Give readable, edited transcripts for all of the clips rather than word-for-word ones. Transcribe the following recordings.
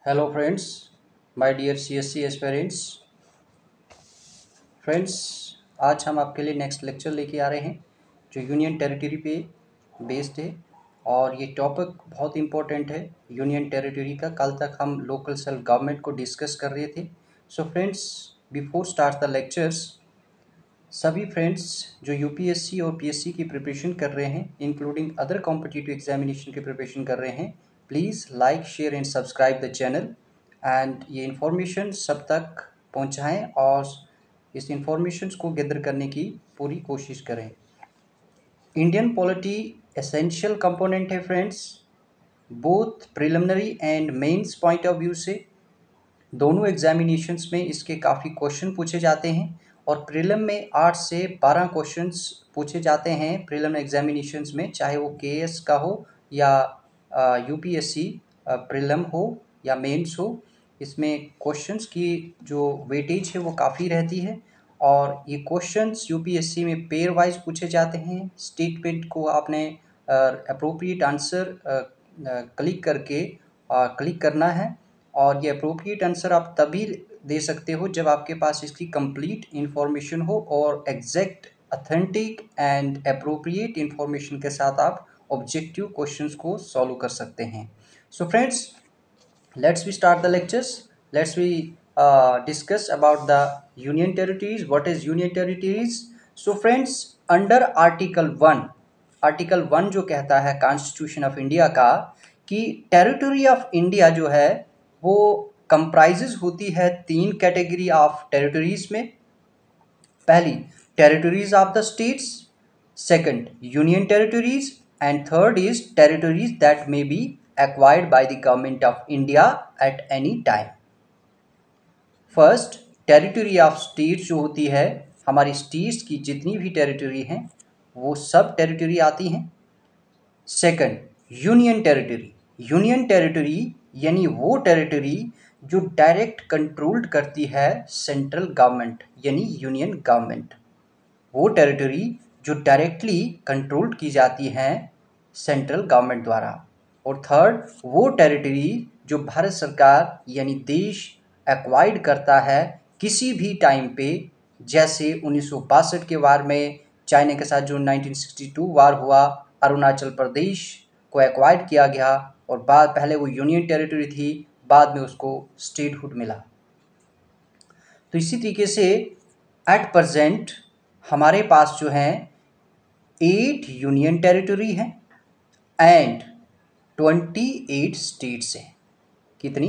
Hello friends, my dear CSC aspirants. Friends, आज हम आपके लिए नेक्स्ट लेक्चर लेके आ रहे हैं जो यूनियन टेरिटरी पे बेस्ड है। और ये टॉपिक बहुत इम्पोर्टेंट है यूनियन टेरिटरी का। कल तक हम लोकल सेल्फ गवर्नमेंट को डिस्कस कर रहे थे। So friends, before start the lectures, सभी फ्रेंड्स जो यूपीएससी और पीएससी की प्रिपरेशन कर रहे हैं, इंक्लूडिंग अदर कॉम्पिटिटिव एग्जामिनेशन की प्रिपरेशन कर रहे हैं, please like, share and subscribe the channel and ये इन्फॉर्मेशन सब तक पहुंचाएं और इस इंफॉर्मेशन को गैदर करने की पूरी कोशिश करें। इंडियन पॉलिटी एसेंशियल कंपोनेंट है friends, both preliminary and mains point of view से। दोनों एग्जामिनेशंस में इसके काफ़ी क्वेश्चन पूछे जाते हैं और प्रीलिम में 8 से 12 क्वेश्चंस पूछे जाते हैं प्रीलिम एग्जामिनेशंस में, चाहे वो केएस का हो या यूपीएससी प्रीलिम हो या मेंस हो। इसमें क्वेश्चंस की जो वेटेज है वो काफ़ी रहती है और ये क्वेश्चंस यूपीएससी में पेयर वाइज पूछे जाते हैं। स्टेटमेंट को आपने अप्रोप्रिएट आंसर क्लिक करना है और ये अप्रोप्रिएट आंसर आप तभी दे सकते हो जब आपके पास इसकी कंप्लीट इन्फॉर्मेशन हो और exact, authentic and appropriate information के साथ आप ऑब्जेक्टिव क्वेश्चंस को सॉल्व कर सकते हैं। So friends, let's we start the lectures. Let's we discuss about the union territories. What is union territories? So friends, under article 1 जो कहता है कॉन्स्टिट्यूशन ऑफ इंडिया का कि टेरिटरी ऑफ इंडिया जो है वो कंप्राइजेज होती है 3 कैटेगरी ऑफ टेरिटरीज में। पहली, territories of the states, second union territories and third is territories that may be acquired by the government of India at any time. First, territory of states जो होती है, हमारी states की जितनी भी territory हैं वो सब टेरिटरी आती हैं। Second, union territory. Union territory यानी वो टेरिटरी जो डायरेक्ट कंट्रोल्ड करती है सेंट्रल गवर्नमेंट यानी यूनियन गवर्नमेंट, वो टेरिटरी जो डायरेक्टली कंट्रोल्ड की जाती हैं सेंट्रल गवर्नमेंट द्वारा। और थर्ड, वो टेरिटरी जो भारत सरकार यानी देश एक्वायर्ड करता है किसी भी टाइम पे, जैसे 1962 के वार में चाइना के साथ जो 1962 वार हुआ, अरुणाचल प्रदेश को एक्वायर्ड किया गया और पहले वो यूनियन टेरिटरी थी, बाद में उसको स्टेटहुड मिला। तो इसी तरीके से एट प्रेजेंट हमारे पास जो है 8 यूनियन टेरिटरी हैं एंड 28 स्टेट्स हैं। कितनी?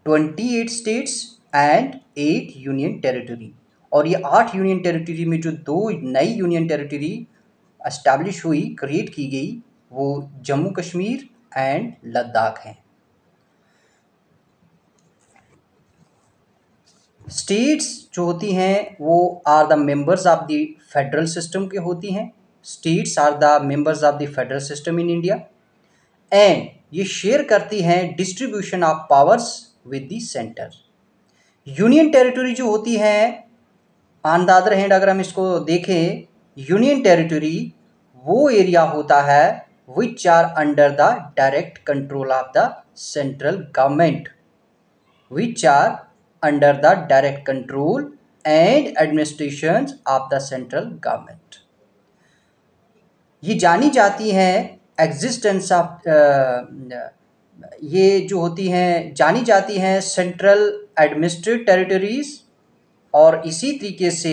28 स्टेट्स एंड 8 यूनियन टेरिटरी। और ये 8 यूनियन टेरिटरी में जो 2 नई यूनियन टेरिटरी एस्टैब्लिश हुई, क्रिएट की गई, वो जम्मू कश्मीर एंड लद्दाख हैं। स्टेट्स जो होती हैं वो are the members of the federal system के होती हैं। States are the members of the federal system in India and ये शेयर करती हैं distribution of powers with the centre. Union territory जो होती है, ऑन द अदर हैंड अगर हम इसको देखें, यूनियन टेरिटरी वो एरिया होता है which are under the direct control of the central government, which are under the direct control and administration of the central government. ये जानी जाती हैं एग्जिस्टेंस ऑफ, ये जो होती हैं जानी जाती हैं सेंट्रल एडमिनिस्ट्रेटिव टेरिटरीज, और इसी तरीके से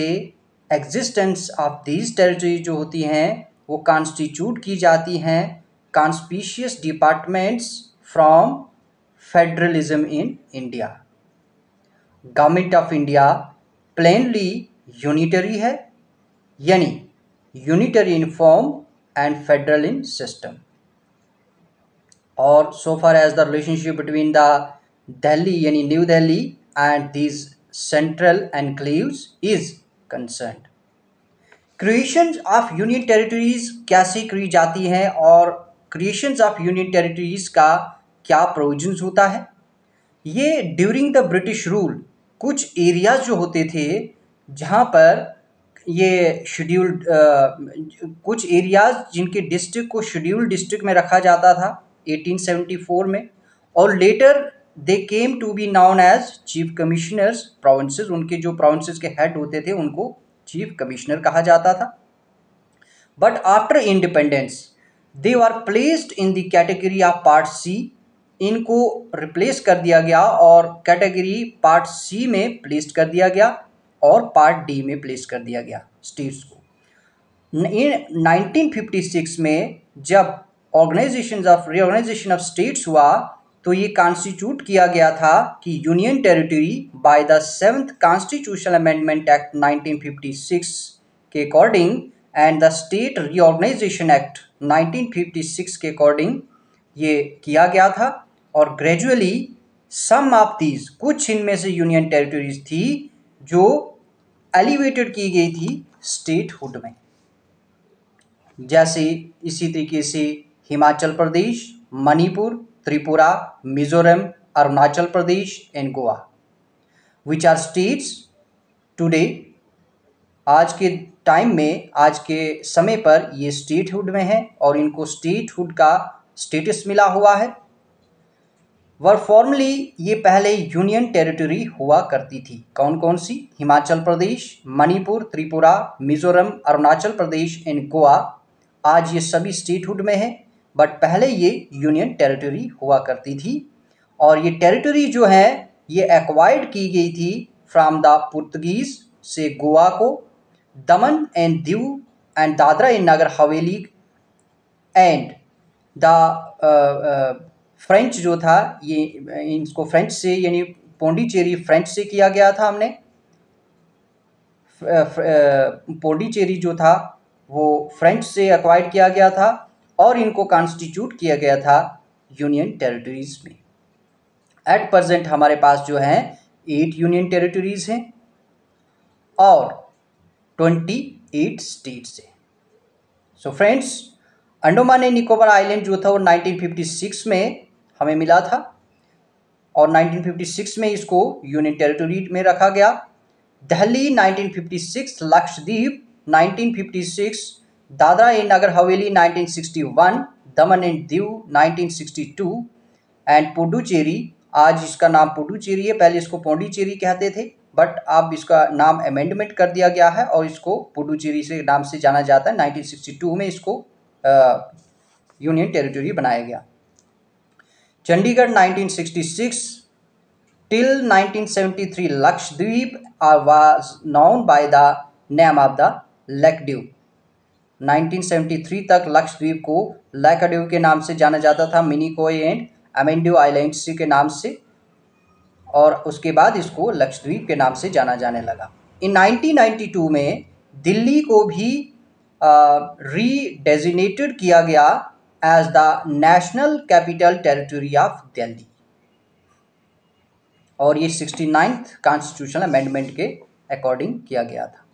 एग्जिस्टेंस ऑफ दीज टेरिटरी जो होती हैं वो कॉन्स्टिट्यूट की जाती हैं conspicuous departments from federalism in India. Government of India plainly unitary है, यानी unitary in form and federal in system. और so far as the relationship between the Delhi यानी new Delhi and these central enclaves is concerned. Creations of union territories कैसे की जाती हैं और creations of union territories का क्या प्रोविजंस होता है? ये ड्यूरिंग द ब्रिटिश रूल कुछ एरियाज जो होते थे जहाँ पर ये शेड्यूल्ड, कुछ एरियाज जिनके डिस्ट्रिक्ट को शेड्यूल्ड डिस्ट्रिक्ट में रखा जाता था 1874 में, और later they came to be known as chief commissioners provinces, उनके जो प्रोविंसेस के हेड होते थे उनको चीफ कमिश्नर कहा जाता था। But after independence they are placed in the category of part C, इनको रिप्लेस कर दिया गया और कैटेगरी पार्ट सी में प्लेस्ड कर दिया गया और पार्ट डी में प्लेस कर दिया गया स्टेट्स को। इन 1956 में जब रीऑर्गेनाइजेशन ऑफ स्टेट्स हुआ तो ये कॉन्स्टिट्यूट किया गया था कि union territory by the 7th constitutional amendment act 1956 के according and the state reorganisation act 1956 के अकॉर्डिंग ये किया गया था। और ग्रेजुअली सम ऑफ दीज, कुछ इनमें से यूनियन टेरिटरीज थी जो एलिवेटेड की गई थी स्टेटहुड में, जैसे इसी तरीके से Himachal Pradesh, Manipur, Tripura, Mizoram, Arunachal Pradesh and Goa, which are states today. आज के टाइम में, आज के समय पर ये स्टेटहुड में है और इनको स्टेटहुड का स्टेटस मिला हुआ है। वर फॉर्मली ये पहले यूनियन टेरिटरी हुआ करती थी। कौन कौन सी? हिमाचल प्रदेश, मणिपुर, त्रिपुरा, मिजोरम, अरुणाचल प्रदेश एंड गोवा। आज ये सभी स्टेटहुड में है, बट पहले ये यूनियन टेरिटरी हुआ करती थी। और ये टेरिटरी जो है ये एक्वायर्ड की गई थी फ्रॉम द पुर्तगीज से गोवा को, Daman and Diu and Dadra and Nagar Haveli and the French जो था, ये इसको फ्रेंच से यानी पौंडीचेरी फ्रेंच से किया गया था। हमने पौंडीचेरी जो था वो फ्रेंच से एक्वायर्ड किया गया था और इनको कॉन्स्टिट्यूट किया गया था यूनियन टेरिटरीज में। एट प्रेजेंट हमारे पास जो है 8 यूनियन टेरिटरीज हैं और 28 स्टेट्स हैं। So friends, Andaman and Nicobar island जो था वो 1956 में हमें मिला था और 1956 में इसको यूनियन टेरिटरी में रखा गया। Delhi 1956, Lakshadweep 1956, Dadra and Nagar Haveli 1961, Daman and Diu 1962 and Puducherry, आज इसका नाम पुडुचेरी है, पहले इसको पौंडीचेरी कहते थे, बट अब इसका नाम अमेंडमेंट कर दिया गया है और इसको पुडुचेरी से नाम से जाना जाता है। 1962 में इसको यूनियन टेरिटरी बनाया गया। Chandigarh 1966 till 1973 Lakshadweep was known by the name of the Lakdiv। 1973 तक लक्षद्वीप को लैकाडिव के नाम से जाना जाता था, मिनिकॉय एंड अमेंडिव आइलैंड्स के नाम से, और उसके बाद इसको लक्षद्वीप के नाम से जाना जाने लगा। इन 1992 में दिल्ली को भी रीडेजिनेटेड किया गया as the national capital territory of Delhi और ये 69th कॉन्स्टिट्यूशनल अमेंडमेंट के अकॉर्डिंग किया गया था।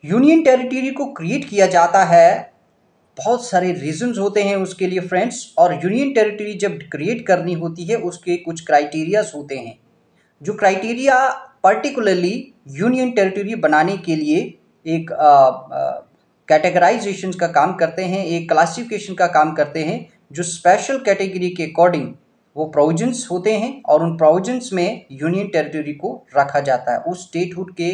यूनियन टेरिटरी को क्रिएट किया जाता है, बहुत सारे रीजंस होते हैं उसके लिए फ्रेंड्स, और यूनियन टेरिटरी जब क्रिएट करनी होती है उसके कुछ क्राइटेरियाज होते हैं। जो क्राइटेरिया पर्टिकुलरली यूनियन टेरिटरी बनाने के लिए एक कैटेगराइजेशन का काम करते हैं, एक क्लासिफिकेशन का काम करते हैं, जो स्पेशल कैटेगरी के अकॉर्डिंग वो प्रोविजंस होते हैं और उन प्रोविजंस में यूनियन टेरिटरी को रखा जाता है। उस स्टेटहुड के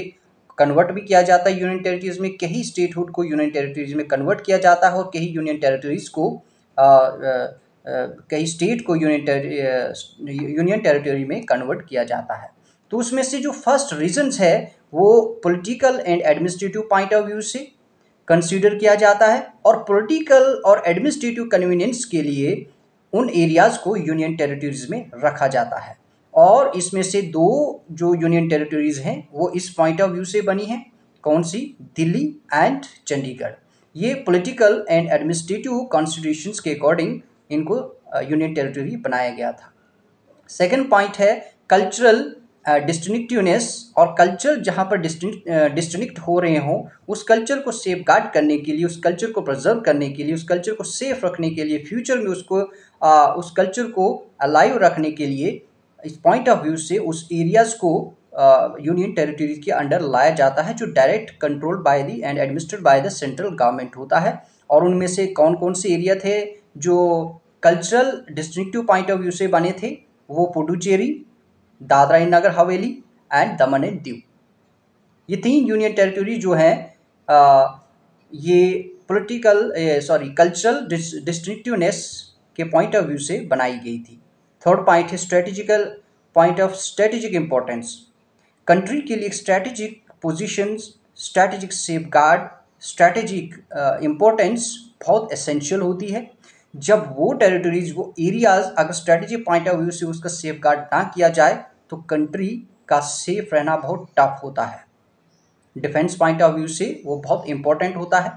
कन्वर्ट भी किया जाता है यूनियन टेरिटरीज में, कई स्टेटहुड को यूनियन टेरिटरीज में कन्वर्ट किया जाता है और कई यूनियन टेरिटरीज को कई स्टेट को यूनियन टेरिटरी में कन्वर्ट किया जाता है। तो उसमें से जो फर्स्ट रीजंस है वो political and administrative point of view से कंसीडर किया जाता है और पॉलिटिकल और एडमिनिस्ट्रेटिव कन्वीनियंस के लिए उन एरियाज़ को यूनियन टेरिटरीज में रखा जाता है। और इसमें से 2 जो यूनियन टेरिटरीज हैं वो इस पॉइंट ऑफ व्यू से बनी हैं, कौन सी? दिल्ली एंड चंडीगढ़। ये पॉलिटिकल एंड एडमिनिस्ट्रेटिव कॉन्स्टिट्यूशंस के अकॉर्डिंग इनको यूनियन टेरिटरी बनाया गया था। सेकेंड पॉइंट है कल्चरल डिस्टिंक्टिवनेस, और कल्चर जहाँ पर डिस्टिंक्ट हो रहे हों उस कल्चर को सेफ गार्ड करने के लिए, उस कल्चर को प्रिजर्व करने के लिए, उस कल्चर को सेफ रखने के लिए, फ्यूचर में उसको उस कल्चर को अलाइव रखने के लिए इस पॉइंट ऑफ व्यू से उस एरियाज़ को यूनियन टेरिटरी के अंडर लाया जाता है, जो direct control by the end administrated by the central government होता है। और उनमें से कौन कौन से एरिया थे जो cultural distinctive point of view से बने थे? वो Puducherry, Dadra and Nagar Haveli and Daman and Diu. ये 3 यूनियन टेरिटरी जो हैं ये कल्चरल डिस्टिंक्टिवनेस के पॉइंट ऑफ व्यू से बनाई गई थी। थर्ड पॉइंट है strategical point of strategic importance. Country के लिए strategic positions, strategic safeguard, strategic importance बहुत एसेंशियल होती है। जब वो टेरिटरीज, वो एरियाज अगर स्ट्रेटेजिक पॉइंट ऑफ व्यू से उसका सेफगार्ड ना किया जाए तो कंट्री का सेफ रहना बहुत टफ होता है। डिफेंस पॉइंट ऑफ व्यू से वो बहुत इंपॉर्टेंट होता है।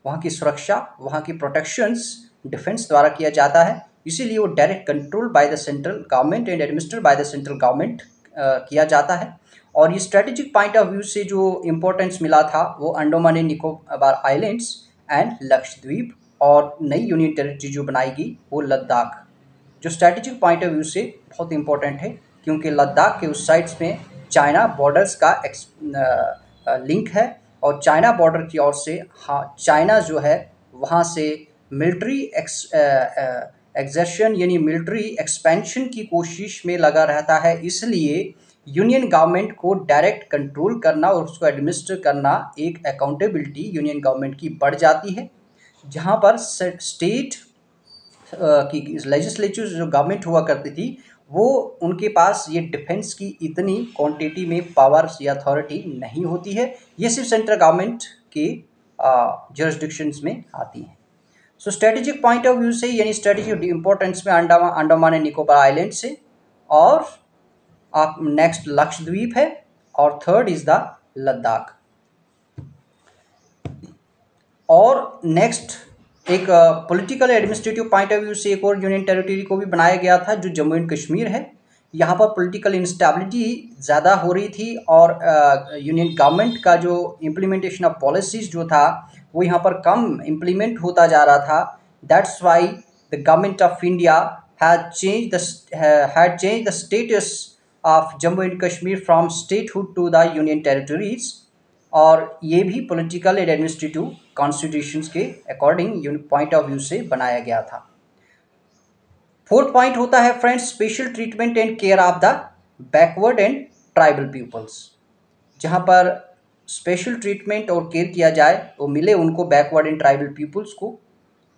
वहाँ की सुरक्षा, वहाँ की प्रोटेक्शंस डिफेंस द्वारा किया जाता है, इसीलिए वो direct control by the central government and administrated by the central government किया जाता है। और ये स्ट्रेटेजिक पॉइंट ऑफ व्यू से जो इम्पोर्टेंस मिला था वो Andaman and Nicobar islands and Lakshadweep, और नई यूनियन टेरिटरी जो बनाई गई वो लद्दाख, जो स्ट्रेटेजिक पॉइंट ऑफ व्यू से बहुत इंपॉर्टेंट है, क्योंकि लद्दाख के उस साइड्स में चाइना बॉर्डर्स का लिंक है, और चाइना बॉर्डर की ओर से चाइना जो है वहाँ से मिलिट्री एक्सर्शन यानी मिलिट्री एक्सपेंशन की कोशिश में लगा रहता है। इसलिए यूनियन गवर्नमेंट को डायरेक्ट कंट्रोल करना और उसको एडमिनिस्टर करना, एक अकाउंटेबिलिटी यूनियन गवर्नमेंट की बढ़ जाती है। जहाँ पर स्टेट की लेजिस्लेचर जो गवर्नमेंट हुआ करती थी वो उनके पास ये डिफेंस की इतनी क्वांटिटी में पावर्स या अथॉरिटी नहीं होती है, ये सिर्फ सेंट्रल गवर्नमेंट के जुरिस्डिक्शंस में आती हैं। सो स्ट्रेटेजिक पॉइंट ऑफ व्यू से यानी स्ट्रेटेजिक इंपॉर्टेंस में अंडमान एंड निकोबार आइलैंड से, और आप नेक्स्ट लक्षद्वीप है, और थर्ड इज द लद्दाख। और नेक्स्ट एक political administrative point of view से एक और यूनियन टेरिटरी को भी बनाया गया था जो जम्मू एंड कश्मीर है। यहाँ पर पॉलिटिकल इंस्टेबिलिटी ज़्यादा हो रही थी, और यूनियन गवर्नमेंट का जो इम्प्लीमेंटेशन ऑफ पॉलिसीज़ जो था वो यहाँ पर कम इम्प्लीमेंट होता जा रहा था। That's why the government of India had changed the status of Jammu and Kashmir from statehood to the union territories, और ये भी पॉलिटिकल एंड एडमिनिस्ट्रेटिव कॉन्स्टिट्यूशंस के अकॉर्डिंग पॉइंट ऑफ व्यू से बनाया गया था। फोर्थ पॉइंट होता है friends special treatment and care of the backward and tribal peoples. जहाँ पर स्पेशल ट्रीटमेंट और केयर किया जाए वो मिले उनको बैकवर्ड एंड ट्राइबल पीपल्स को,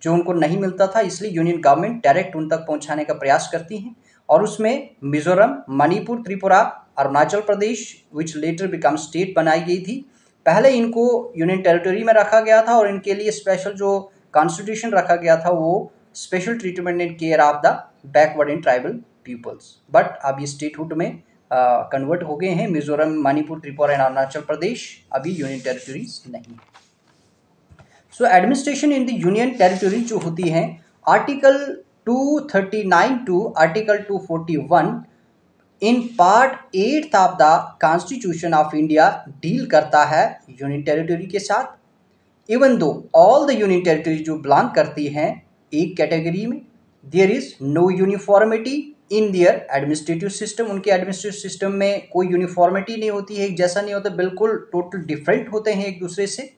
जो उनको नहीं मिलता था, इसलिए यूनियन गवर्नमेंट डायरेक्ट उन तक पहुंचाने का प्रयास करती हैं। और उसमें मिजोरम, मणिपुर, त्रिपुरा, अरुणाचल प्रदेश विच लेटर बिकम स्टेट बनाई गई थी। पहले इनको यूनियन टेरिटरी में रखा गया था और इनके लिए स्पेशल जो कॉन्स्टिट्यूशन रखा गया था वो special treatment and care of the backward and tribal peoples. But अब ये स्टेटहुड में कन्वर्ट हो गए हैं। मिजोरम, मणिपुर, त्रिपुरा एंड अरुणाचल प्रदेश अभी यूनियन टेरिटरीज नहीं है। So administration in the union territory जो होती हैं, article 239 to article 241 in part 8 of the constitution of India deal करता है यूनियन टेरिटरी के साथ। Even though all the union territory जो बिलोंग करती हैं एक कैटेगरी में, there is no uniformity in their administrative system. उनके एडमिनिस्ट्रेटिव सिस्टम में कोई यूनिफॉर्मिटी नहीं होती है, एक जैसा नहीं होता, बिल्कुल टोटल डिफरेंट होते हैं एक दूसरे से।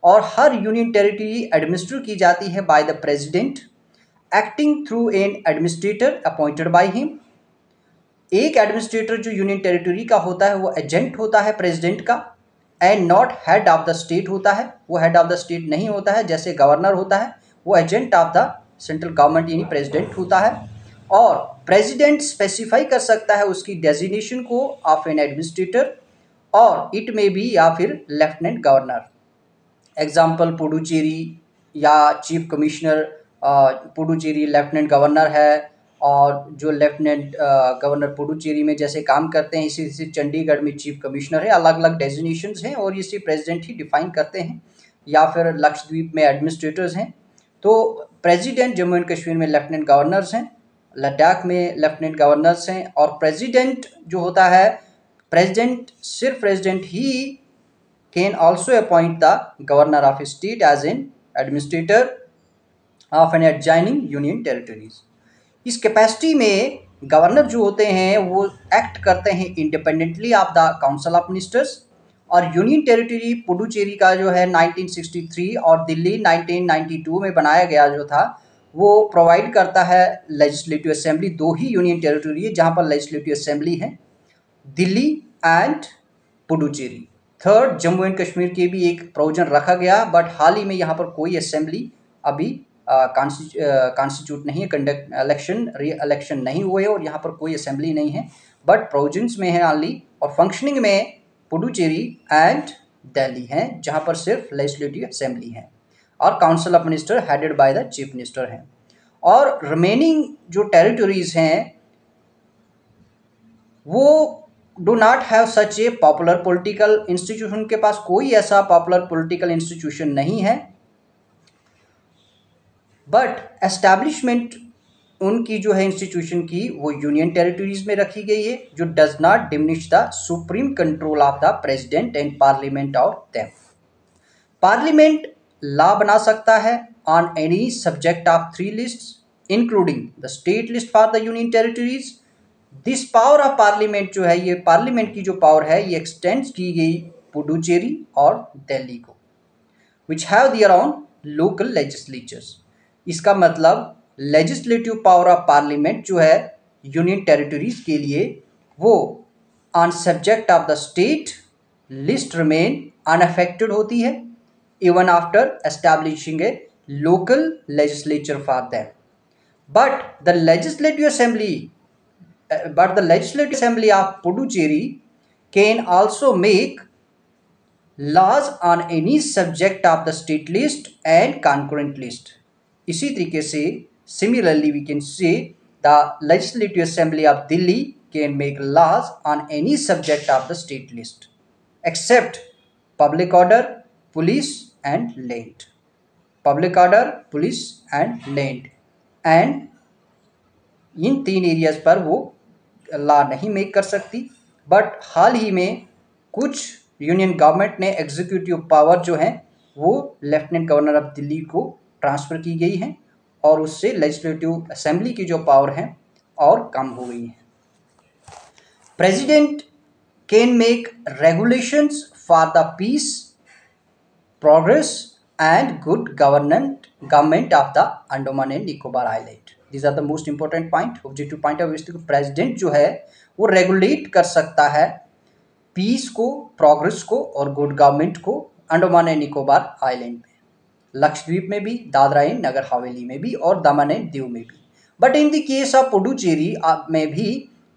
और हर यूनियन टेरिटरी एडमिनिस्टर की जाती है by the president acting through an administrator appointed by him. एक एडमिनिस्ट्रेटर जो यूनियन टेरिटरी का होता है वो एजेंट होता है प्रेसिडेंट का, and not head of the state होता है, वो हेड ऑफ द स्टेट नहीं होता है। जैसे गवर्नर होता है वो agent of the central government यानी प्रेसिडेंट होता है। और प्रेसिडेंट स्पेसिफाई कर सकता है उसकी डेजिग्नेशन को ऑफ एन एडमिनिस्ट्रेटर, और इट में बी या फिर लेफ्टिनेंट गवर्नर। एग्जाम्पल पुडुचेरी या chief commissioner, Puducherry lieutenant governor है, और जो लेफ्टिनेंट गवर्नर पुडुचेरी में जैसे काम करते हैं इसी चंडीगढ़ में चीफ कमिश्नर है। अलग अलग डेजिग्नेशंस हैं और इसी प्रेसिडेंट ही डिफाइन करते हैं, या फिर लक्षद्वीप में एडमिनिस्ट्रेटर्स हैं। तो प्रेसिडेंट जम्मू एंड कश्मीर में लेफ्टिनेंट गवर्नर्स हैं, लद्दाख में लेफ्टिनेंट गवर्नर्स हैं। और प्रेसिडेंट जो होता है, प्रेसिडेंट सिर्फ president he can also appoint the governor of a state as an administrator of an adjoining union territories। इस कैपेसिटी में गवर्नर जो होते हैं वो एक्ट करते हैं independently of the council of ministers. और यूनियन टेरिटरी पुडुचेरी का जो है 1963 और दिल्ली 1992 में बनाया गया जो था, वो प्रोवाइड करता है लेजिस्लेटिव असेंबली। 2 ही यूनियन टेरिटरी है जहाँ पर लेजिस्लेटिव असेंबली है, Delhi and Puducherry. Third, Jammu and Kashmir के भी एक प्रोविजन रखा गया, बट हाल ही में यहाँ पर कोई असेंबली अभी कॉन्स्टिट्यूट नहीं है, कंडक्ट इलेक्शन री इलेक्शन नहीं हुए और यहाँ पर कोई असेंबली नहीं है, बट प्रोविजंस में है ऑनली, और फंक्शनिंग में पुडुचेरी एंड दिल्ली हैं जहाँ पर सिर्फ लेजिस्लेटिव असेंबली है और council of minister headed by the chief minister हैं। और रिमेनिंग जो टेरिटरीज हैं वो do not have such A popular political institution, के पास कोई ऐसा पॉपुलर पॉलिटिकल इंस्टीट्यूशन नहीं है, बट एस्टैब्लिशमेंट उनकी जो है इंस्टीट्यूशन की वो यूनियन टेरिटरीज में रखी गई है, जो does not diminish the supreme control of the president and parliament और देम। पार्लियामेंट लॉ बना सकता है on any subject of 3 lists including the state list for the union territories. This power of parliament जो है, ये parliament की जो power है ये एक्सटेंड की गई पुडुचेरी और दिल्ली को, which have their own local legislatures. इसका मतलब लेजिस्लेटिव पावर ऑफ पार्लियामेंट जो है यूनियन टेरिटरीज के लिए वो on subject of the state list remain unaffected होती है even after establishing A local legislature for them. But the legislative assembly of Puducherry can also make laws on any subject of the state list and concurrent list. इसी तरीके से similarly we can say the legislative assembly of Delhi can make laws on any subject of the state list except public order, police and land. Public order, police and land, and in 3 areas पर वो law नहीं make कर सकती। But हाल ही में कुछ union government ने executive power जो है वो लेफ्टिनेंट गवर्नर ऑफ दिल्ली को ट्रांसफ़र की गई है और उससे लेजिस्लेटिव असेंबली की जो पावर है और कम हो गई है। President can make regulations for the peace, progress and good government of the Andaman and Nicobar island. These are the most important point, objective point of view। President जो है वो रेगुलेट कर सकता है पीस को, प्रोग्रेस को और गुड गवर्नमेंट को अंडमान एंड निकोबार आइलैंड में, लक्षद्वीप में भी, दादरा एंड नगर हवेली में भी और दमन एंड दीव में भी। But in the case of Puducherry में भी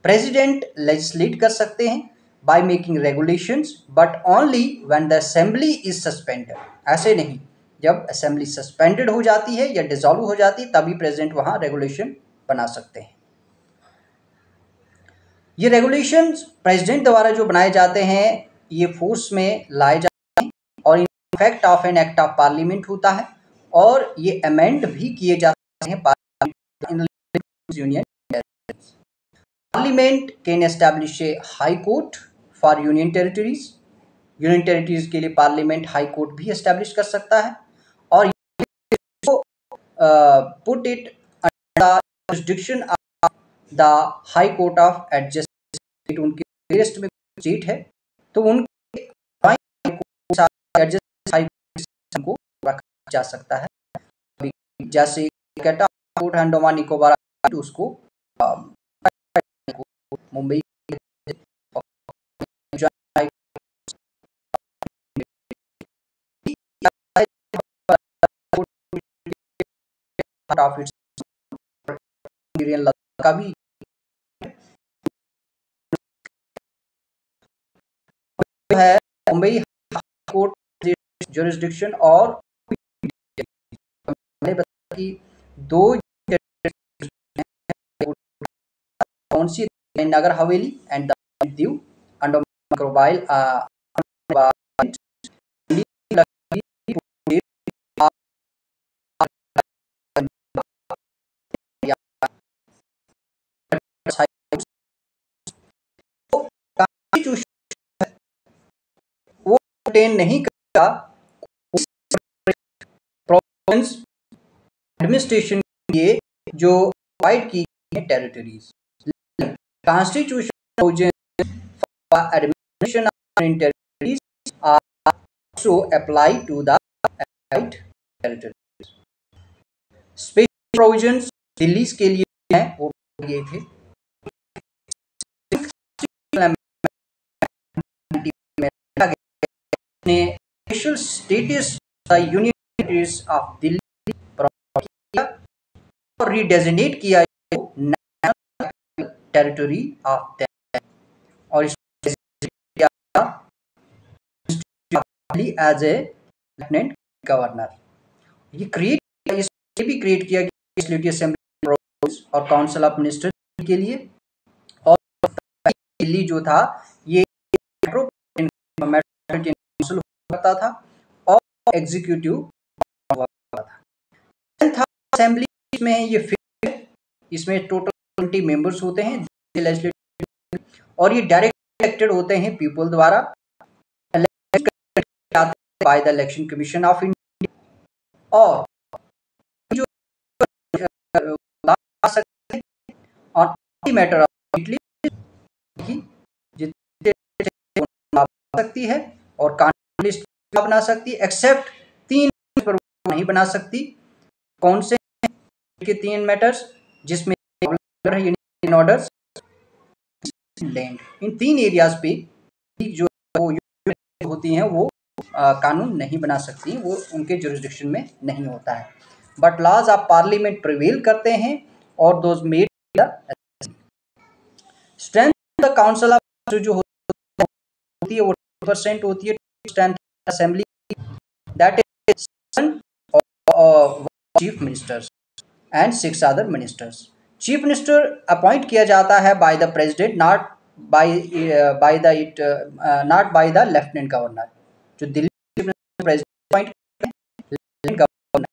प्रेसिडेंट लेजिस्लेट कर सकते हैं by making regulations, but only when the assembly is suspended. ऐसे नहीं, जब असेंबली सस्पेंडेड हो जाती है या डिसॉल्व हो जाती है तभी प्रेसिडेंट वहाँ रेगुलेशन बना सकते हैं। ये रेगुलेशंस प्रेसिडेंट द्वारा जो बनाए जाते हैं ये फोर्स में लाए जाते हैं और effect of N act of parliament होता है और ये अमेंड भी किए जाते हैं union. Parliament can establish A high court for union territories. Union territories के लिए पार्लियामेंट हाई कोर्ट भी एस्टैब्लिश कर सकता है और put it under the jurisdiction of the High Court of Adjustment। उनके लिस्ट में सीट है तो उनके को रखा जा सकता है, जैसे अंडमान निकोबार उसको मुंबई का भी है मुंबई कोर्ट जुरिस्डिक्शन और की 2 कौन सी, नगर हवेली एंड दीव अंडमान निकोबार वो कंटेन नहीं करता प्रोविंस एडमिनिस्ट्रेशन के लिए जो प्रोवाइड की गई territories. Constitution for administration of territories are also apply to the territories. Provisions Delhi के लिए हैं वो ये थे। Special status union territories of Delhi और रीडेजिग्नेट किया नेशनल टेरिटरी ऑफ दिल्ली और एज ए लेफ्टिनेंट गवर्नर। ये भी क्रिएट किया गया लेजिस्लेटिव असेंबली और काउंसिल ऑफ मिनिस्टर के लिए। और दिल्ली जो था ये काउंसिल करता था और एग्जीक्यूटिव था। असेंबली में ये इसमें टोटल 20 मेंबर्स होते हैं और ये डायरेक्ट इलेक्टेड होते हैं पीपल द्वारा by the election commission of India. और जो मैटर सकती है और कानून लिस्ट बना सकती है, एक्सेप्ट 3 पर नहीं बना सकती। कौन से के 3 मैटर्स? जिसमें यूनियन ऑर्डर्स, लैंड, इन 3 एरियाज पे जो होती हैं वो कानून नहीं बना सकती, वो उनके जुरिस्डिक्शन में नहीं होता है। But laws of parliament prevail करते हैं और those made strength the council of जो होती है वो 2% होती है strength assembly, that is chief ministers and 6 other ministers. Chief minister appoint किया जाता है by the president, not by the lieutenant governor. जो Delhi president appoint governor,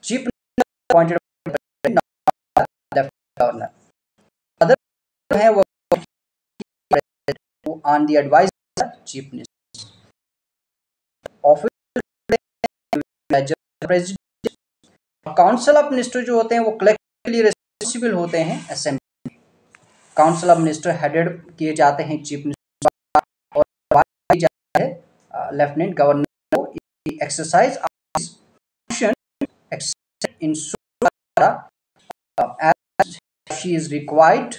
chief minister appointed governor. Other है वो on the advice chief minister. Office president, council of minister जो होते हैं वो कलेक्टिवली रिस्पॉन्सिबल होते हैं assembly. Council of minister headed किए जाते हैं चीफ मिनिस्टर और लेफ्टिनेंट गवर्नर को exercise in as she is required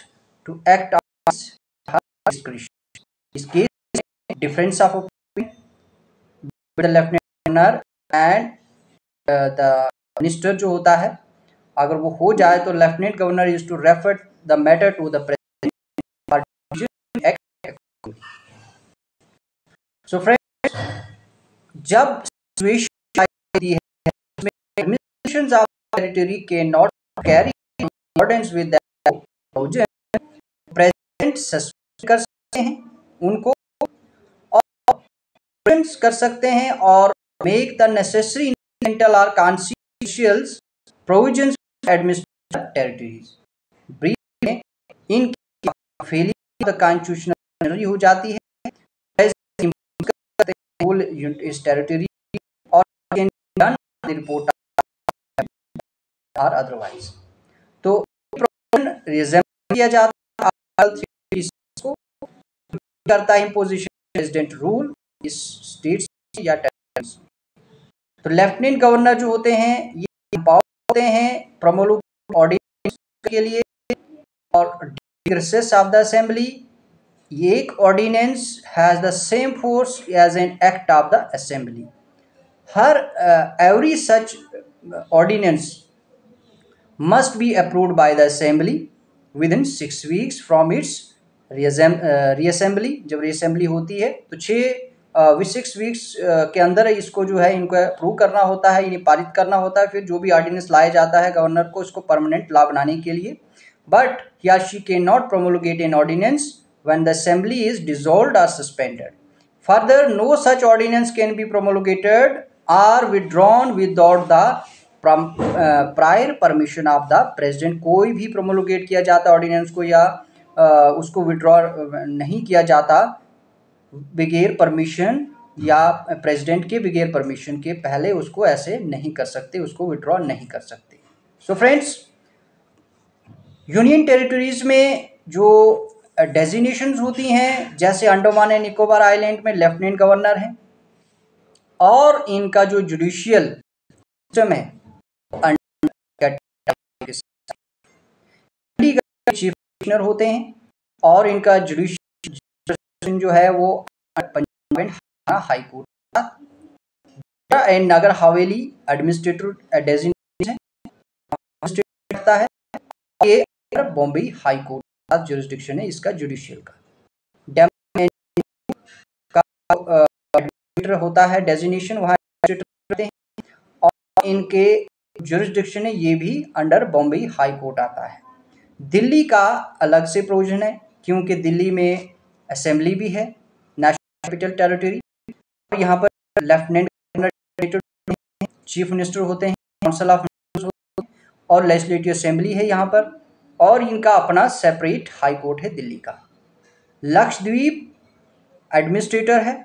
to act on her discretion. इस केस में difference of opinion with the lieutenant governor and the minister जो होता है, अगर वो हो जाए तो lieutenant governor is to refer the matter to the president. So friends, जब सिचुएशन आती है उसमें administrations of territory can not carry accordance with that provision, president suspend कर सकते हैं उनको और कर सकते हैं और make the necessary incidental or consequential provisions for administrative territories। Brief में इन फेलियर द कॉन्स्टिट्यूशनल हो जाती है इस टेरिटरी और रिपोर्ट और अदरवाइज। तो किया जाता को करता है इम्पोजिशन प्रेसिडेंट रूल इस स्टेट्स या टेरिटरीज। तो लेफ्टिनेंट गवर्नर जो होते हैं ये पावर होते हैं प्रोमोलुग ऑर्डिनेंस के लिए और रिसेस ऑफ द असेंबली। ये एक ordinance has the same force as an act of the assembly. हर every such ordinance must be approved by the assembly within 6 weeks from its reassembly। जब reassembly होती है तो 6 weeks के अंदर इसको जो है इनको अप्रूव करना होता है, इन्हें पारित करना होता है। फिर जो भी ऑर्डिनेंस लाया जाता है गवर्नर को इसको परमानेंट लॉ बनाने के लिए। But he or she cannot promulgate an ordinance when the assembly is dissolved or suspended. Further, no such ordinance can be promulgated or withdrawn without the prior permission of the president. कोई भी प्रोमोलुगेट किया जाता ordinance को या उसको withdraw नहीं किया जाता बगैर परमिशन या प्रेसिडेंट के बगैर परमिशन के, पहले उसको ऐसे नहीं कर सकते, उसको विड्रॉ नहीं कर सकते। सो फ्रेंड्स, यूनियन टेरिटरीज में जो डेजिग्नेशंस होती हैं जैसे अंडमान एंड निकोबार आइलैंड में लेफ्टिनेंट गवर्नर हैं और इनका जो जुडिशियल सिस्टम है चीफ कमिश्नर होते हैं और इनका जुडिशियल जो है वो Punjab high court and Nagar Haveli administrative designation करता है। ये बॉम्बे हाई कोर्ट का जुरिस्डिक्शन है इसका जुडिशियल का। एडमिनिस्ट्रेटर होता है डेजिग्नेशन वहाँ करते हैं और इनके जुरिस्डिक्शन है ये भी अंडर बॉम्बे हाई कोर्ट आता है। दिल्ली का अलग से प्रोविजन है क्योंकि दिल्ली में असेंबली भी है, नेशनल कैपिटल टेरिटरी, और यहाँ पर लेफ्टिनेंट गवर्नर, चीफ मिनिस्टर होते हैं, काउंसिल ऑफ मिनिस्टर्स और लेजिस्लेटिव असेंबली है यहाँ पर, और इनका अपना सेपरेट हाई कोर्ट है दिल्ली का। लक्षद्वीप एडमिनिस्ट्रेटर है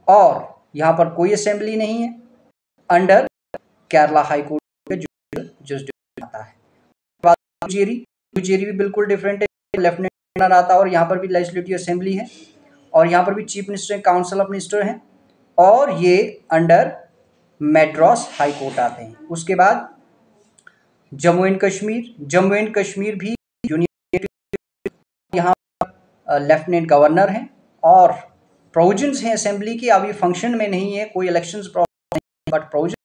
और यहाँ पर कोई असेंबली नहीं है, अंडर केरला हाई कोर्ट का जुरिस्डिक्शन आता है। पुडुचेरी भी बिल्कुल डिफरेंट है, लेफ्टिनेंट गवर्नर आता है और यहाँ पर भी लेजिस्लेटिव असेंबली है और यहाँ पर भी chief minister council of minister हैं और ये अंडर मैड्रास हाई कोर्ट आते हैं। उसके बाद जम्मू एंड कश्मीर भी यूनियन, यहाँ लेफ्टिनेंट गवर्नर हैं और प्रोविजंस हैं असेंबली की, अभी फंक्शन में नहीं है, कोई इलेक्शंस प्रोसेस नहीं, but provision.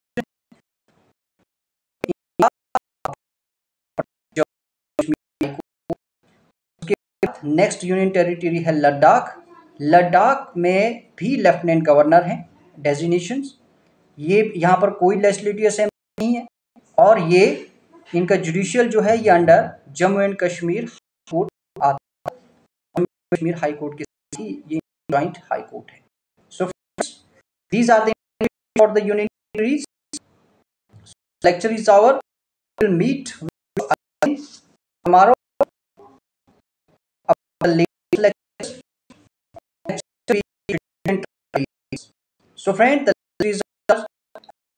Next union territory है लद्दाख में भी लेफ्टिनेंट गवर्नर हैं डेजिग्नेशंस। ये यहाँ पर कोई लेजिस्लेटिव असेंबली नहीं है और ये इनका जुडिशियल जो है ये under Jammu and Kashmir court आता है। Jammu and Kashmir high court की ये जॉइंट हाई कोर्ट है। So these are the for the union territories. Lecture is over, will meet tomorrow. So friend, the results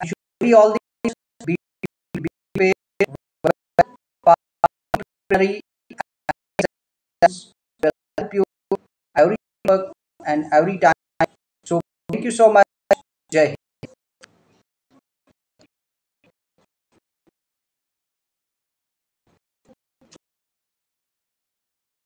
should be all these be will help you every work and every time. So thank you so much.